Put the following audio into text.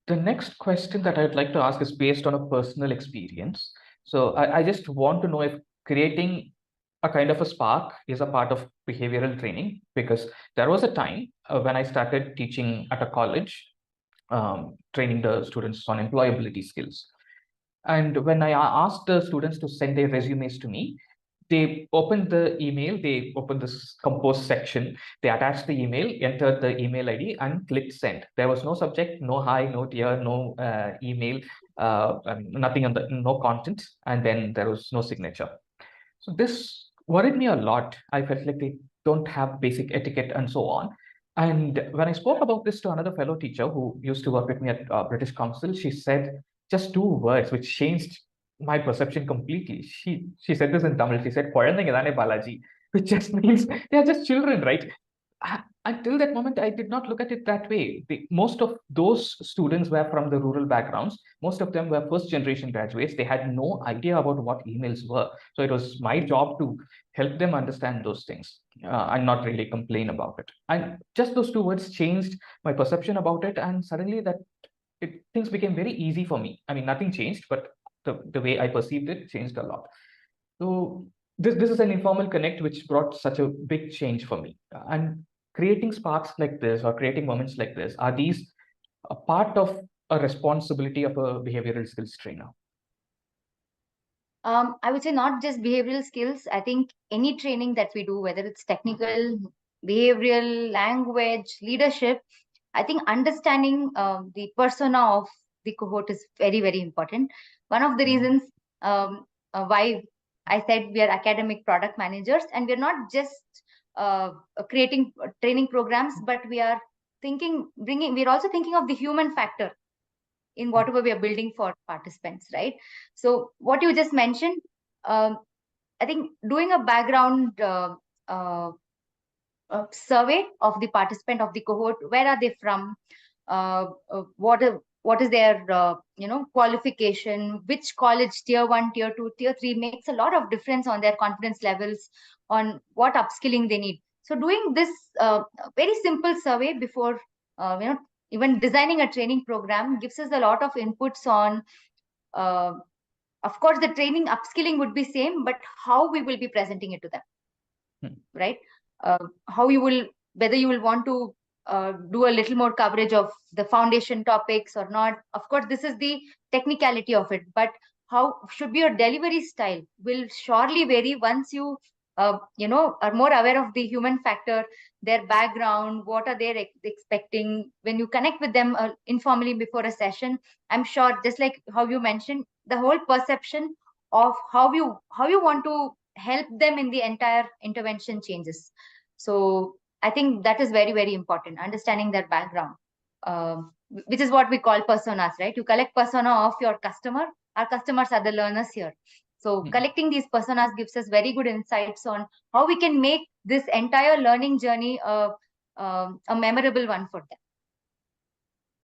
The next question that I'd like to ask is based on a personal experience. So I just want to know if creating a kind of a spark is a part of behavioral training, because there was a time when I started teaching at a college, training the students on employability skills. And when I asked the students to send their resumes to me, they opened the email, they opened this compose section, they attached the email, entered the email ID, and clicked send. There was no subject, no hi, no dear, no email, nothing on the, no content, and then there was no signature. So this worried me a lot. I felt like they don't have basic etiquette and so on. And when I spoke about this to another fellow teacher who used to work with me at British Council, she said just two words which changed my perception completely. She said this in Tamil. She said, "Kuழந்தைங்க தானே Balaji," which just means they are just children, right? Until that moment, I did not look at it that way. Most of those students were from the rural backgrounds. Most of them were first generation graduates. They had no idea about what emails were. So it was my job to help them understand those things and not really complain about it. And just those two words changed my perception about it. And suddenly things became very easy for me. I mean, nothing changed, but the way I perceived it changed a lot. So this is an informal connect which brought such a big change for me. And creating sparks like this or creating moments like this, are these a part of a responsibility of a behavioral skills trainer? I would say not just behavioral skills. I think any training that we do, whether it's technical, behavioral, language, leadership, I think understanding the persona of the cohort is very, very important. One of the reasons why I said we are academic product managers, and we're not just creating training programs, but we are we're also thinking of the human factor in whatever we are building for participants, right? So what you just mentioned, I think doing a background survey of the participant of the cohort, where are they from, what is their qualification, which college, tier 1, tier 2, tier 3, makes a lot of difference on their confidence levels, on what upskilling they need. So doing this very simple survey before even designing a training program gives us a lot of inputs on, of course, the training upskilling would be same, but how we will be presenting it to them, right? How you will, whether you will want to do a little more coverage of the foundation topics or not. Of course, this is the technicality of it, but how should be your delivery style will surely vary once you are more aware of the human factor, their background, what are they expecting. When you connect with them informally before a session, I'm sure, just like how you mentioned, the whole perception of how you want to help them in the entire intervention changes. So I think that is very, very important, understanding their background, which is what we call personas, right? You collect persona of your customer. Our customers are the learners here. So collecting these personas gives us very good insights on how we can make this entire learning journey a memorable one for them.